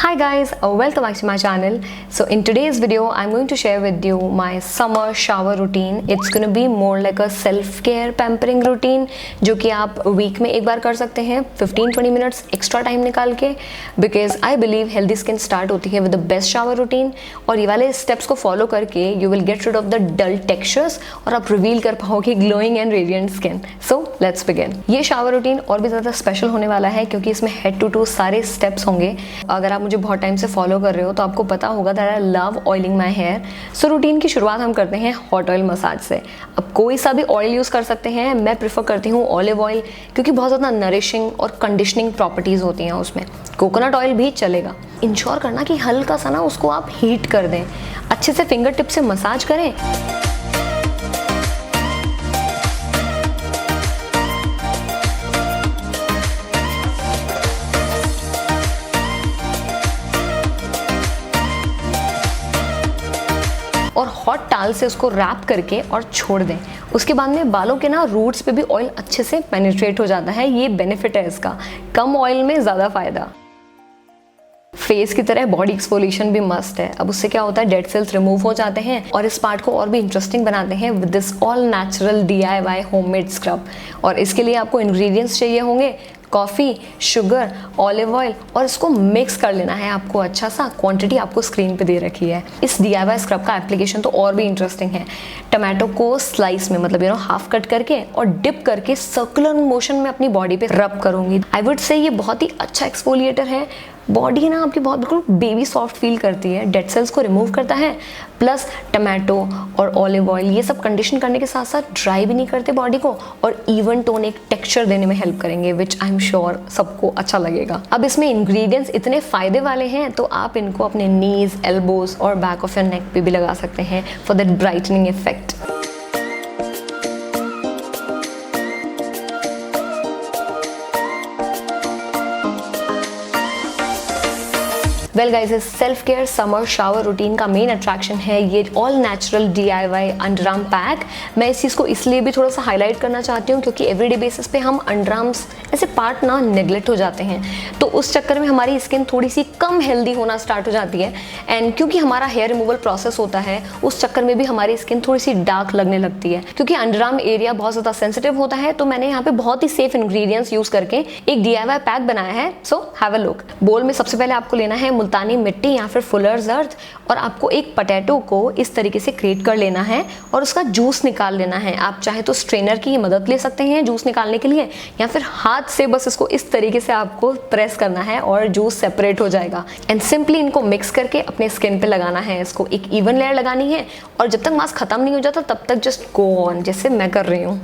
Hi guys, welcome back to my channel. So in today's video, I'm going to share with you my summer shower routine. It's going to be more like a self-care pampering routine जो कि आप week में एक बार कर सकते हैं 15-20 minutes extra time निकाल के, because I believe healthy skin start होती है with the best shower routine. और ये वाले स्टेप्स को फॉलो करके you will get rid of the dull textures और आप रिवील कर पाओगे glowing and radiant skin. So let's begin. ये शावर रूटीन और भी ज़्यादा स्पेशल होने वाला है क्योंकि इसमें हेड टू टू सारे स्टेप्स होंगे। अगर आप मुझे बहुत टाइम से फॉलो कर रहे हो तो आपको पता होगा that I love oiling my hair. So routine की शुरुआत हम करते हैं हॉट ऑयल मसाज से। अब कोई सा भी ऑयल यूज़ कर सकते हैं, मैं प्रेफर करती हूँ ऑलिव ऑयल क्योंकि बहुत ज़्यादा नरिशिंग और कंडीशनिंग प्रॉपर्टीज़ होती हैं उसमें। कोकोनट ऑयल भी चलेगा। इंश्योर करना कि हल्का सा ना उसको आप हीट कर दें, अच्छे से फिंगर टिप से मसाज करें। और हॉट टाल से उसको रैप करके और छोड़ दें। उसके बाद में बालों के ना रूट्स पे भी ऑयल अच्छे से पेनिट्रेट हो जाता है। ये बेनिफिट है इसका, कम ऑयल में ज़्यादा फायदा। फेस की तरह बॉडी एक्सफोलिएशन भी मस्ट है। अब उससे क्या होता है, डेड सेल्स रिमूव हो जाते हैं और इस पार्ट को और भी इंटरेस्टिंग बनाते हैं with this all natural DIY homemade scrub. और इसके लिए आपको इंग्रेडिएंट्स चाहिए होंगे कॉफ़ी, शुगर, ऑलिव ऑयल, और इसको मिक्स कर लेना है आपको अच्छा सा। क्वांटिटी आपको स्क्रीन पे दे रखी है। इस DIY स्क्रब का एप्लीकेशन तो और भी इंटरेस्टिंग है। टमाटो को स्लाइस में मतलब हाफ कट करके और डिप करके सर्कुलर मोशन में अपनी बॉडी पे रब करूंगी। आई वुड से ये बहुत ही अच्छा एक्सफोलिएटर है। बॉडी ना आपकी बहुत बिल्कुल बेबी सॉफ्ट फील करती है, डेड सेल्स को रिमूव करता है, प्लस टमाटो और ऑलिव ऑयल ये सब कंडीशन करने के साथ साथ ड्राई भी नहीं करते बॉडी को और इवन टोन एक टेक्सचर देने में हेल्प करेंगे, विच आई एम श्योर सबको अच्छा लगेगा। अब इसमें इंग्रेडिएंट्स इतने फायदे वाले हैं तो आप इनको अपने नीज, एल्बोज और बैक ऑफ योर नेक पे भी लगा सकते हैं for that brightening effect. Well guys, इस self care summer shower routine का मेन अट्रैक्शन है ये all natural DIY under arm pack. मैं इस चीज़ को इसलिए भी थोड़ा सा हाईलाइट करना चाहती हूँ क्योंकि एवरीडे बेसिस पे हम अंडर आर्म्स ऐसे पार्ट ना नेग्लेक्ट हो जाते हैं, तो उस चक्कर में हमारी स्किन थोड़ी सी कम हेल्दी होना स्टार्ट हो जाती है। एंड क्योंकि हमारा हेयर रिमूवल प्रोसेस होता है उस चक्कर में भी हमारी स्किन थोड़ी सी डार्क लगने लगती है क्योंकि अंडर आर्म एरिया बहुत ज़्यादा सेंसिटिव होता है। तो मैंने यहाँ पे बहुत ही सेफ इंग्रेडिएंट्स यूज़ करके एक DIY पैक बनाया है। So have a look. बोल में सबसे पहले आपको लेना है मुल्तानी मिट्टी या फिर फुलर्स अर्थ, और आपको एक पोटैटो को इस तरीके से ग्रेट कर लेना है और उसका जूस निकाल लेना है। आप चाहे तो स्ट्रेनर की मदद ले सकते हैं जूस निकालने के लिए, या फिर हाथ से बस इसको इस तरीके से आपको प्रेस करना है और जूस सेपरेट हो जाएगा। एंड सिंपली इनको मिक्स करके अपने स्किन पे लगाना है। इसको एक इवन लेयर लगानी है और जब तक मास्क खत्म नहीं हो जाता तब तक जस्ट गो ऑन, जैसे मैं कर रही हूँ।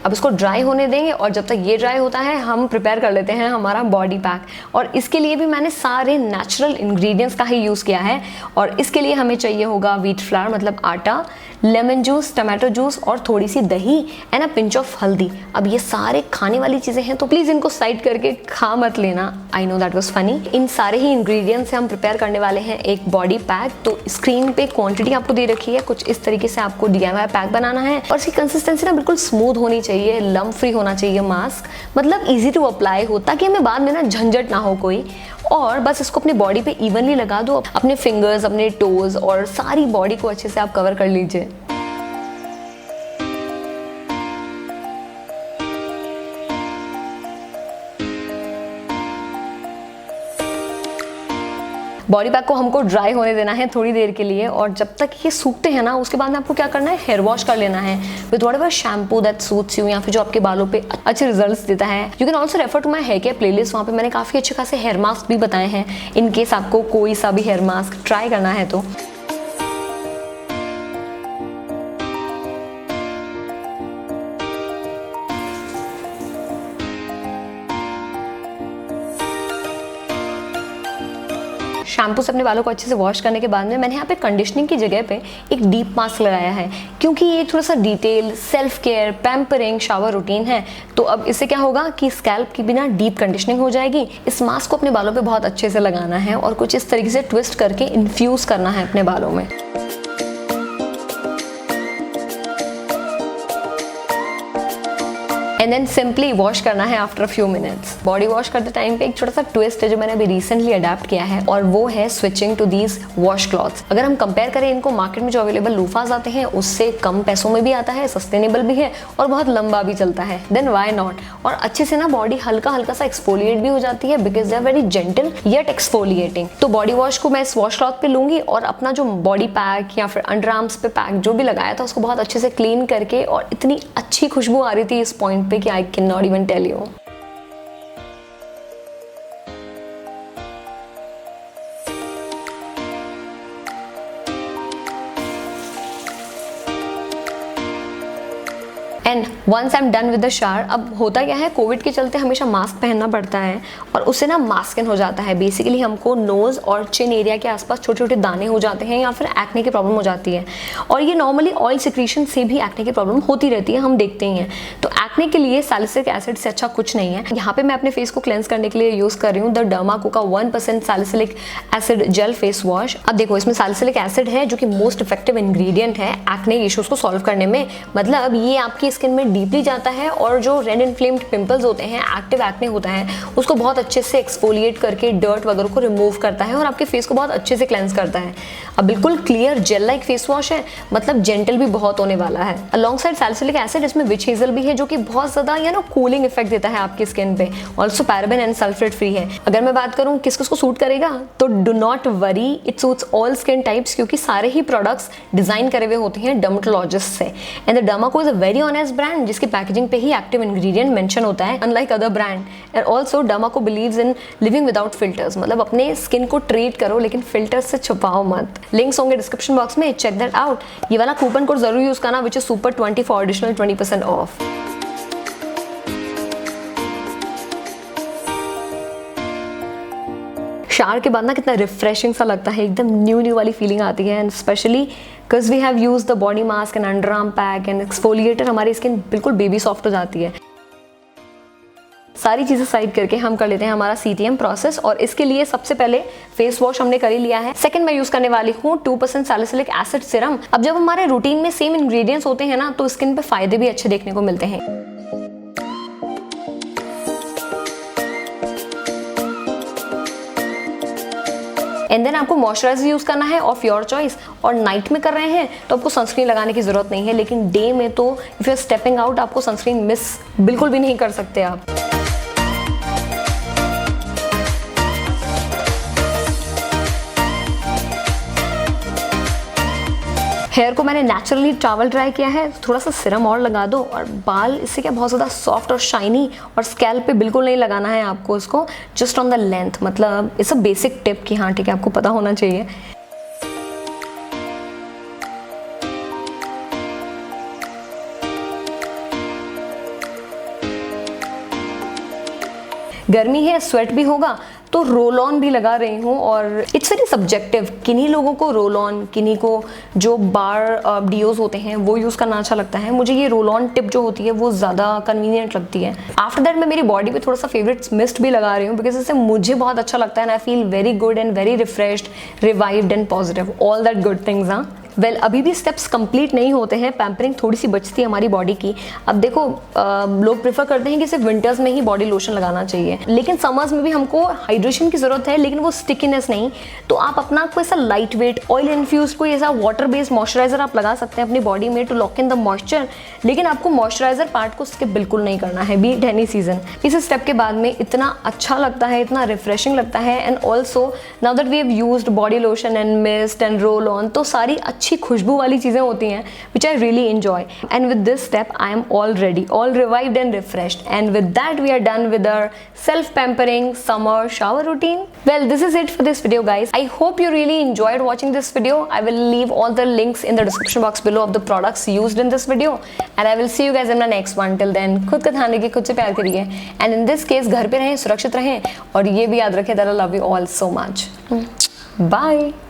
अब इसको ड्राई होने देंगे और जब तक ये ड्राई होता है हम प्रिपेयर कर लेते हैं हमारा बॉडी पैक। और इसके लिए भी मैंने सारे नेचुरल इंग्रेडिएंट्स का ही यूज़ किया है। और इसके लिए हमें चाहिए होगा व्हीट फ्लावर मतलब आटा, लेमन जूस, टमाटो जूस और थोड़ी सी दही एंड अ पिंच ऑफ हल्दी। अब ये सारे खाने वाली चीज़ें हैं तो प्लीज़ इनको साइड करके खा मत लेना। I know that was funny. इन सारे ही इंग्रेडिएंट्स से हम प्रिपेयर करने वाले हैं एक बॉडी पैक। तो स्क्रीन पे क्वांटिटी आपको दे रखी है, कुछ इस तरीके से आपको DIY पैक बनाना है। और इसकी कंसिस्टेंसी ना बिल्कुल स्मूथ होनी चाहिए, लम्प फ्री होना चाहिए मास्क, मतलब ईजी टू अप्लाई हो ताकि हमें बाद में ना झंझट ना हो कोई। और बस इसको अपनी बॉडी पे इवनली लगा दो, अपने फिंगर्स, अपने टोज और सारी बॉडी को अच्छे से आप कवर कर लीजिए। बॉडी पैक को हमको ड्राई होने देना है थोड़ी देर के लिए, और जब तक ये सूखते हैं ना उसके बाद में आपको क्या करना है, हेयर वॉश कर लेना है with whatever shampoo that suits you, या फिर जो आपके बालों पे अच्छे रिजल्ट्स देता है। You can also refer to my hair care playlist, वहाँ पे मैंने काफ़ी अच्छे खासे हेयर मास्क भी बताए हैं इन केस आपको कोई सा भी हेयर मास्क ट्राई करना है तो। शैम्पू से अपने बालों को अच्छे से वॉश करने के बाद में मैंने यहाँ पे कंडीशनिंग की जगह पे एक डीप मास्क लगाया है क्योंकि ये थोड़ा सा detail self care pampering shower routine है। तो अब इससे क्या होगा कि स्कैल्प की बिना डीप कंडीशनिंग हो जाएगी। इस मास्क को अपने बालों पे बहुत अच्छे से लगाना है और कुछ इस तरीके से ट्विस्ट करके इन्फ्यूज़ करना है अपने बालों में। एंड देन सिंपली वॉश करना है after few minutes. Body wash करते टाइम पे एक छोटा सा ट्विस्ट है जो मैंने अभी रिसेंटली अडेप्ट किया है, और वो है switching to these wash cloths. अगर हम कंपेयर करें इनको मार्केट में जो अवेलेबल लूफाज आते हैं उससे कम पैसों में भी आता है, सस्टेनेबल भी है और बहुत लंबा भी चलता है, देन व्हाई नॉट। और अच्छे से ना बॉडी हल्का हल्का सा एक्सफोलिएट भी हो जाती है because they are very gentle yet exfoliating. तो बॉडी वॉश को मैं इस वॉश क्लॉथ पे लूंगी और अपना जो बॉडी पैक या फिर अंडर आर्म्स पे पैक जो भी लगाया था उसको बहुत अच्छे से क्लीन करके, और इतनी अच्छी खुशबू आ रही थी इस पॉइंट पे कि I can not even tell you. And once I am done with the shower, अब होता क्या है कोविड के चलते हमेशा मास्क पहनना पड़ता है और उससे ना मास्क इन हो जाता है। बेसिकली हमको नोज और चिन एरिया के आसपास छोटे छोटे दाने हो जाते हैं या फिर एक्ने की प्रॉब्लम हो जाती है, और ये नॉर्मली ऑयल सिक्रीशन से भी एक्ने की प्रॉब्लम होती रहती है, हम देखते ही हैं। तो एक्ने के लिए सैलिसिलिक एसिड से अच्छा कुछ नहीं है। यहाँ पे मैं अपने फेस को क्लेंस करने के लिए यूज कर रही हूँ द डर्माको का 1% salicylic acid jail face wash. अब देखो इसमें सैलिसिलिक एसिड है जो कि मोस्ट इफेक्टिव इंग्रेडिएंट है एक्ने इश्यूज को सॉल्व करने में। मतलब ये आपकी स्किन में डीपली जाता है और जो रेड इन्फ्लेम्ड पिंपल्स होते हैं, एक्टिव एक्ने होता है, उसको बहुत अच्छे से एक्सफोलिएट करके डर्ट वगैरह को रिमूव करता है और आपके फेस को बहुत अच्छे से क्लेंस करता है। अब बिल्कुल clear gel like face wash है, मतलब जेंटल भी बहुत होने वाला है। अलॉन्ग साइड सैलिसिलिक एसिड इसमें विच हेजल भी है जो कि बहुत ज्यादा कूलिंग इफेक्ट देता है आपकी स्किन पे। Also paraben and sulphate free है। अगर मैं बात करूँ किस किसको सूट करेगा, तो do not worry, it suits all skin types, क्योंकि सारे ही प्रोडक्ट्स डिजाइन करे हुए होते हैं डर्मेटोलॉजिस्ट से। And the Derma Co is a very honest brand जिसकी पैकेजिंग पे ही एक्टिव इंग्रेडिएंट मेंशन होता है, unlike other brand. And also Derma Co believes in living without filters, मतलब अपने स्किन को ट्रीट करो लेकिन फिल्टर्स से छुपाओ मत। लिंक्स होंगे डिस्क्रिप्शन बॉक्स में, चेक दैट आउट। ये वाला कूपन कोड जरूर यूज करना which is super 20 for additional 20% of. Shower के बाद ना कितना रिफ्रेशिंग सा लगता है, एकदम न्यू वाली फीलिंग आती है। And specially because we have used the body mask and under arm pack and exfoliator, हमारी स्किन बिल्कुल बेबी सॉफ्ट हो जाती है। सारी चीजें साइड करके हम कर लेते हैं हमारा CTM प्रोसेस, और इसके लिए सबसे पहले फेस वॉश हमने कर ही लिया है। सेकंड मैं यूज करने वाली हूँ 2% सैलिसिलिक एसिड सीरम। अब जब हमारे रूटीन में सेम इंग्रेडिएंट्स होते हैं ना, तो स्किन पे फायदे भी अच्छे देखने को मिलते हैं। एंड देन आपको मॉइस्चराइजर यूज करना है ऑफ योर चॉइस, और नाइट में कर रहे हैं तो आपको सनस्क्रीन लगाने की जरूरत नहीं है, लेकिन डे में तो if you are stepping out आपको सनस्क्रीन मिस बिल्कुल भी नहीं कर सकते आप। हेयर को मैंने नेचुरली टॉवल ड्राई किया है, थोड़ा सा सिरम और लगा दो, और बाल इससे क्या बहुत ज़्यादा सॉफ्ट और शाइनी, और स्कैल्प पे बिल्कुल नहीं लगाना है आपको इसको, जस्ट ऑन द लेंथ। मतलब इट्स अ बेसिक टिप कि हाँ ठीक है आपको पता होना चाहिए। गर्मी है, स्वेट भी होगा, तो रोल ऑन भी लगा रही हूँ। और इट्स वेरी सब्जेक्टिव, किन्हीं लोगों को रोल ऑन, किन्हीं को जो बार डीओज होते हैं वो यूज़ करना अच्छा लगता है। मुझे ये रोल ऑन टिप जो होती है वो ज़्यादा कन्वीनियंट लगती है। आफ्टर दैट मैं मेरी बॉडी पे थोड़ा सा फेवरेट मिस्ट भी लगा रही हूँ, बिकॉज इससे मुझे बहुत अच्छा लगता है and I feel very good and very refreshed, revived and positive, all that good things. हाँ वेल अभी भी स्टेप्स कंप्लीट नहीं होते हैं, पैम्परिंग थोड़ी सी बचती है हमारी बॉडी की। अब देखो लोग प्रेफर करते हैं कि सिर्फ विंटर्स में ही बॉडी लोशन लगाना चाहिए, लेकिन समर्स में भी हमको हाइड्रेशन की जरूरत है, लेकिन वो स्टिकीनेस नहीं। तो आप अपना कोई ऐसा लाइट वेट ऑयल इन्फ्यूज कोई ऐसा वाटर बेस्ड मॉइस्चराइजर आप लगा सकते हैं अपनी बॉडी में to lock in the moisture, लेकिन आपको मॉइस्चराइजर पार्ट को स्किप बिल्कुल नहीं करना है, बी इट एनी सीजन। इस स्टेप के बाद में इतना अच्छा लगता है, इतना रिफ्रेशिंग लगता है। And also now that we have used body lotion and mist and roll on, तो सारी अच्छी खुशबू वाली चीजें होती हैं which I really enjoy, and with this step I am all ready, all revived and refreshed, and with that we are done with our self pampering summer shower routine. Well, this is it for this video guys. I hope you really enjoyed watching this video. I will leave all the links in the description box below of the products used in this video, and I will see you guys in the next one. Till then खुद का ध्यान रखिए, खुद से प्यार करिए, and in this case घर पे रहें, सुरक्षित रहें, और ये भी याद रखें that I love you all so much. Bye.